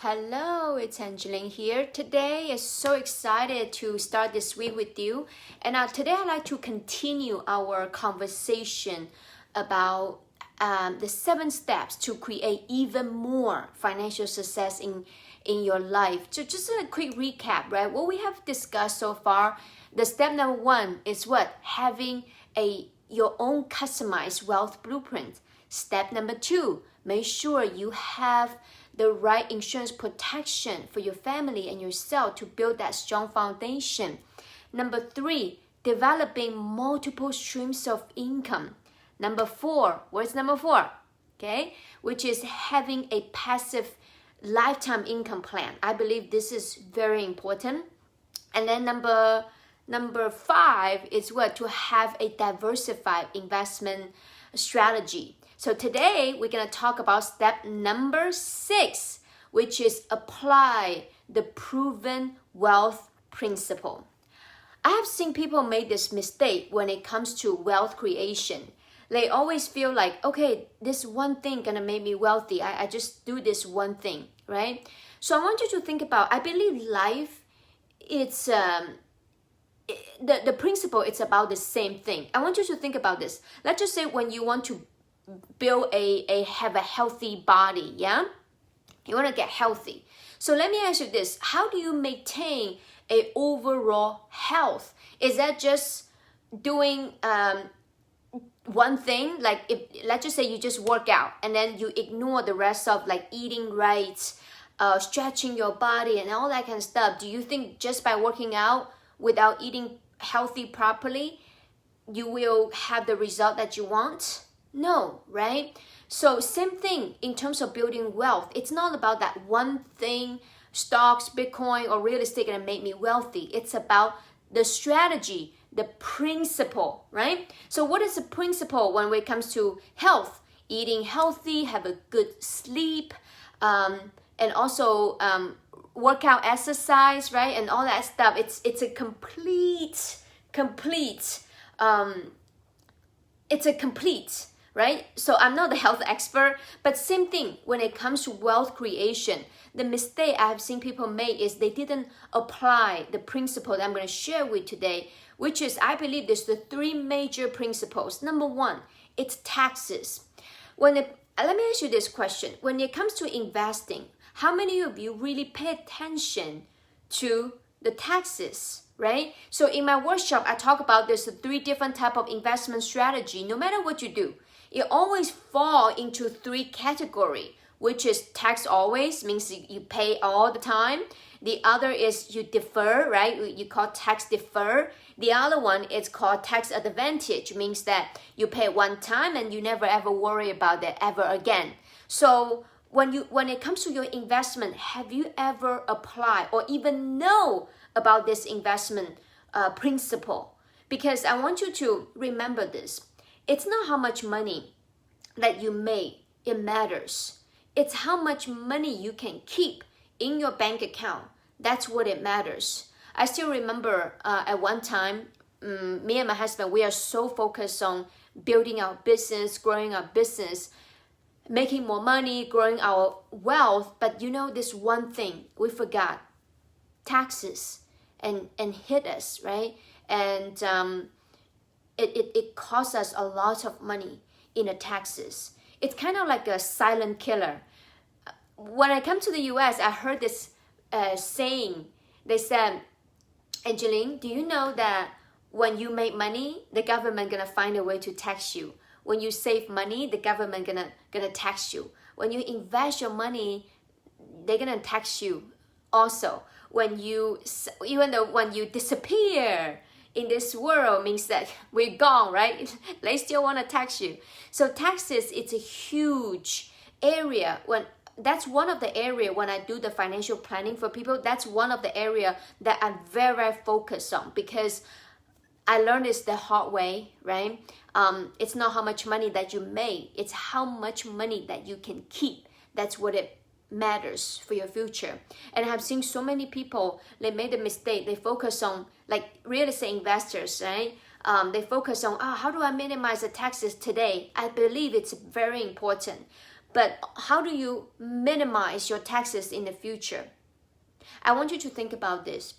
Hello, it's Angeline here. Today is so excited to start this week with you. And today I'd like to continue our conversation about the 7 steps to create even more financial success in your life. So just a quick recap, right? What we have discussed so far, the step number 1 is what? Having your own customized wealth blueprint. Step number 2, make sure you have the right insurance protection for your family and yourself to build that strong foundation. Number 3, developing multiple streams of income. Number 4, what's number 4? Okay, which is having a passive lifetime income plan. I believe this is very important. And then number 5 is what? To have a diversified investment strategy. So today we're going to talk about step number 6, which is apply the proven wealth principle. I have seen people make this mistake when it comes to wealth creation. They always feel like, okay, this one thing gonna make me wealthy. I just do this one thing, right? So I want you to think about, I believe life, it's the principle, it's about the same thing. I want you to think about this. Let's just say when you want to build have a healthy body, yeah? You want to get healthy. So let me ask you this. How do you maintain a overall health? Is that just doing one thing? Like if let's just say you just work out and then you ignore the rest of like eating right, stretching your body and all that kind of stuff. Do you think just by working out without eating healthy properly, you will have the result that you want? No, right? So same thing in terms of building wealth. It's not about that one thing, stocks, Bitcoin, or real estate gonna make me wealthy. It's about the strategy, the principle, right? So what is the principle when it comes to health? Eating healthy, have a good sleep, and also workout, exercise, right? And all that stuff. It's a complete, right? So I'm not the health expert, but same thing when it comes to wealth creation. The mistake I have seen people make is they didn't apply the principle that I'm going to share with today, which is, I believe there's the 3 major principles. Number 1, it's taxes. Let me ask you this question. When it comes to investing, how many of you really pay attention to the taxes? Right? So in my workshop, I talk about there's 3 different type of investment strategy. No matter what you do, it always fall into 3 category, which is tax always, means you pay all the time. The other is you defer, right? You call tax defer. The other one is called tax advantage, means that you pay one time and you never ever worry about that ever again. So when it comes to your investment, have you ever applied or even know about this investment principle? Because I want you to remember this. It's not how much money that you make, it matters. It's how much money you can keep in your bank account. That's what it matters. I still remember at one time, me and my husband, we are so focused on building our business, growing our business, making more money, growing our wealth. But you know, this one thing we forgot, taxes, and hit us, right? And it costs us a lot of money in the taxes. It's kind of like a silent killer. When I come to the US, I heard this saying. They said, Angeline, do you know that when you make money, the government gonna find a way to tax you? When you save money, the government gonna tax you. When you invest your money, they're gonna tax you also. When you disappear in this world, means that we're gone, right? They still want to tax you. So taxes, it's a huge area. That's one of the area when I do the financial planning for people, that's one of the area that I'm very, very focused on, because I learned this the hard way, right? It's not how much money that you make, it's how much money that you can keep. That's what it matters for your future. And I have seen so many people, they made a mistake. They focus on, like real estate investors, right? They focus on, how do I minimize the taxes today? I believe it's very important. but how do you minimize your taxes in the future? I want you to think about this.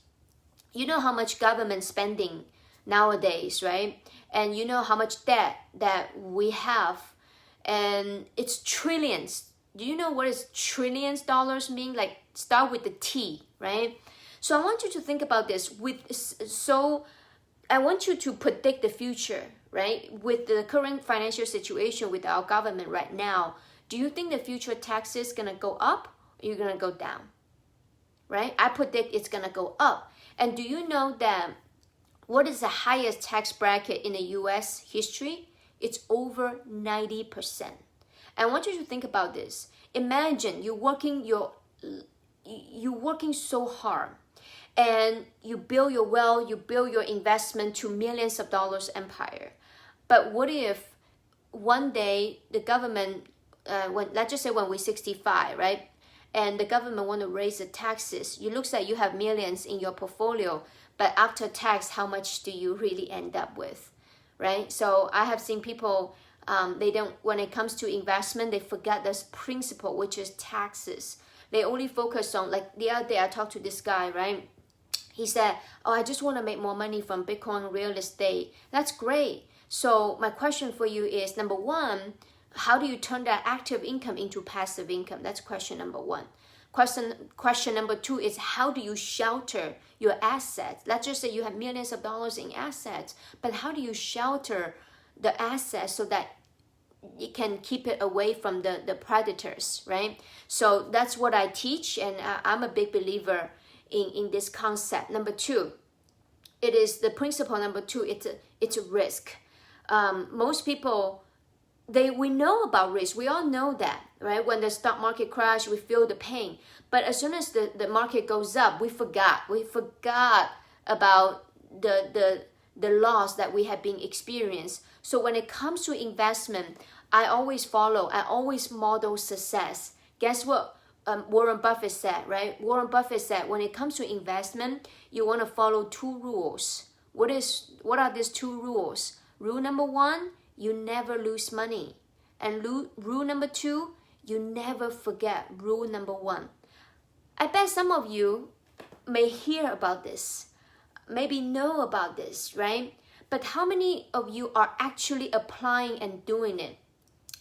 You know how much government spending nowadays, right? And you know how much debt that we have, and it's trillions. Do you know what is trillions dollars mean? Like start with the T, right? So I want you to think about this. I want you to predict the future, right? With the current financial situation with our government right now, do you think the future taxes gonna go up or you're gonna go down? Right? I predict it's gonna go up. And do you know that what is the highest tax bracket in the US history? It's over 90%. And I want you to think about this. Imagine you're working so hard, and you build your wealth, you build your investment to millions of dollars empire. But what if one day the government, let's just say when we're 65, right? And the government want to raise the taxes. It looks like you have millions in your portfolio, but after tax, how much do you really end up with, right? So I have seen people, when it comes to investment, they forget this principle, which is taxes. They only focus on, like the other day I talked to this guy, right? He said, oh, I just want to make more money from Bitcoin real estate. That's great. So my question for you is, number one, how do you turn that active income into passive income? That's question number one. Question number two is, how do you shelter your assets? Let's just say you have millions of dollars in assets, but how do you shelter the assets so that you can keep it away from the predators, right? So that's what I teach, and I'm a big believer in this concept. Number two, it is the principle number two, it's a risk. Most people, we know about risk. We all know that, right? When the stock market crash, we feel the pain. But as soon as the market goes up, we forgot about the loss that we have been experienced. So when it comes to investment, I always model success. Guess what? Warren Buffett said, right? Warren Buffett said, when it comes to investment, you want to follow two rules. What are these two rules? Rule number one, you never lose money. And rule number two, you never forget rule number one. I bet some of you may hear about this, maybe know about this, right? But how many of you are actually applying and doing it?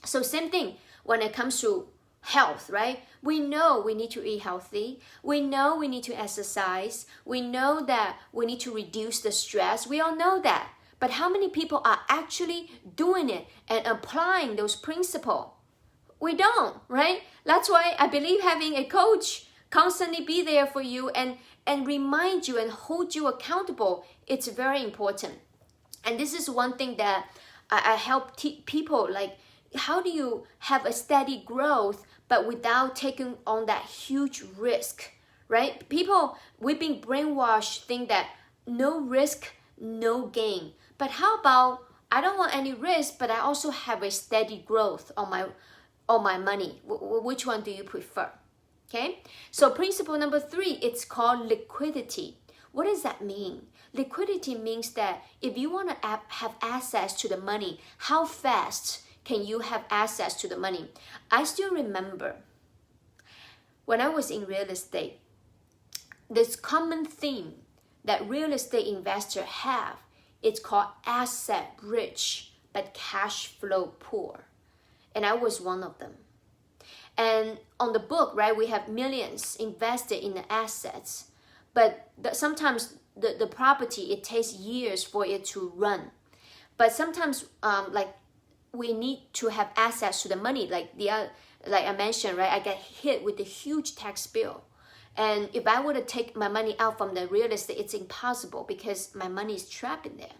So same thing when it comes to health, right? We know we need to eat healthy. We know we need to exercise. We know that we need to reduce the stress. We all know that. But how many people are actually doing it and applying those principles? We don't, right? That's why I believe having a coach constantly be there for you and remind you and hold you accountable, it's very important. And this is one thing that I help people, like, how do you have a steady growth but without taking on that huge risk, right? People, we've been brainwashed, think that no risk, no gain. But how about, I don't want any risk, but I also have a steady growth on my money. Which one do you prefer? Okay, so principle number three, it's called liquidity. What does that mean? Liquidity means that if you want to have access to the money, how fast can you have access to the money? I still remember when I was in real estate, this common theme that real estate investors have, it's called asset rich but cash flow poor. And I was one of them. And on the book, right, we have millions invested in the assets, but sometimes the property, it takes years for it to run. But sometimes, like, we need to have access to the money. Like I mentioned, right, I get hit with a huge tax bill. And if I were to take my money out from the real estate, it's impossible because my money is trapped in there.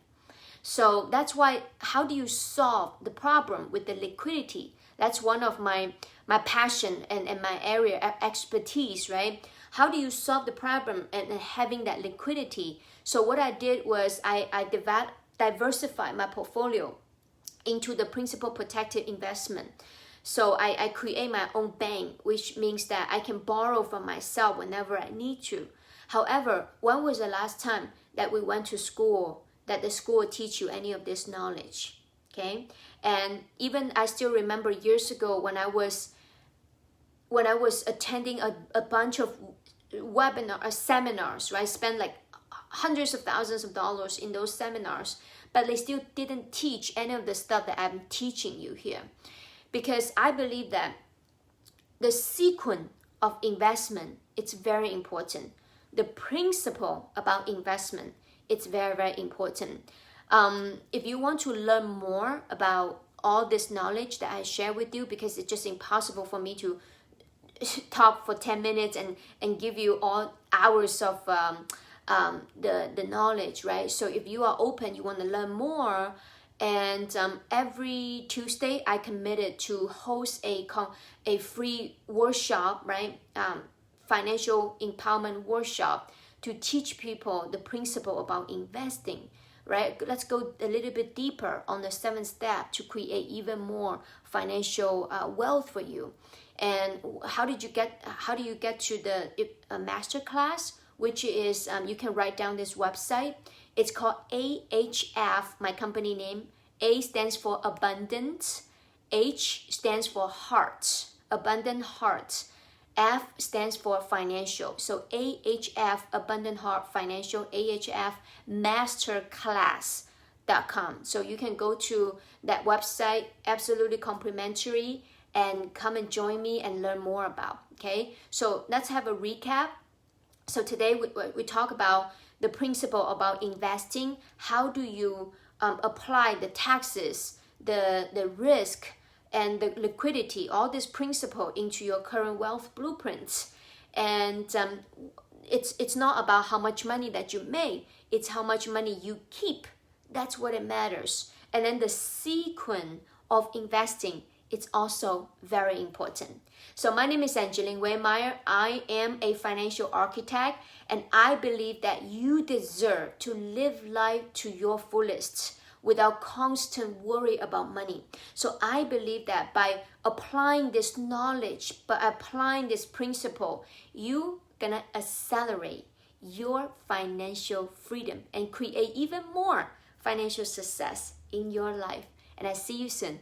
So that's why, how do you solve the problem with the liquidity? That's one of my passion and my area of expertise, right? How do you solve the problem and having that liquidity? So what I did was I diversified my portfolio into the principal protected investment. So I create my own bank, which means that I can borrow from myself whenever I need to. However, when was the last time that we went to school, that the school teach you any of this knowledge? Okay, and even I still remember years ago when I was when I was attending a bunch of seminars, right? Spent like hundreds of thousands of dollars in those seminars, but they still didn't teach any of the stuff that I'm teaching you here. Because I believe that the sequence of investment, it's very important. The principle about investment, it's very, very important. If you want to learn more about all this knowledge that I share with you, because it's just impossible for me to talk for 10 minutes and give you all hours of the knowledge, right? So if you are open, you want to learn more, and every Tuesday I committed to host a free workshop, right? Financial empowerment workshop to teach people the principle about investing, right? Let's go a little bit deeper on the 7th step to create even more financial wealth for you. And how do you get to the master class, which is you can write down this website. It's called AHF, my company name. A stands for abundance, H stands for heart, abundant heart. F stands for financial. So AHF, Abundant Heart Financial, AHF Masterclass.com. So you can go to that website, absolutely complimentary, and come and join me and learn more about. Okay, so let's have a recap. So today we talk about the principle about investing. How do you apply the taxes, the risk, and the liquidity, all this principle into your current wealth blueprints. And it's not about how much money that you make, it's how much money you keep. That's what it matters. And then the sequence of investing, it's also very important. So my name is Angeline Waymeyer. I am a financial architect, and I believe that you deserve to live life to your fullest without constant worry about money. So I believe that by applying this knowledge, by applying this principle, you're gonna accelerate your financial freedom and create even more financial success in your life. And I see you soon.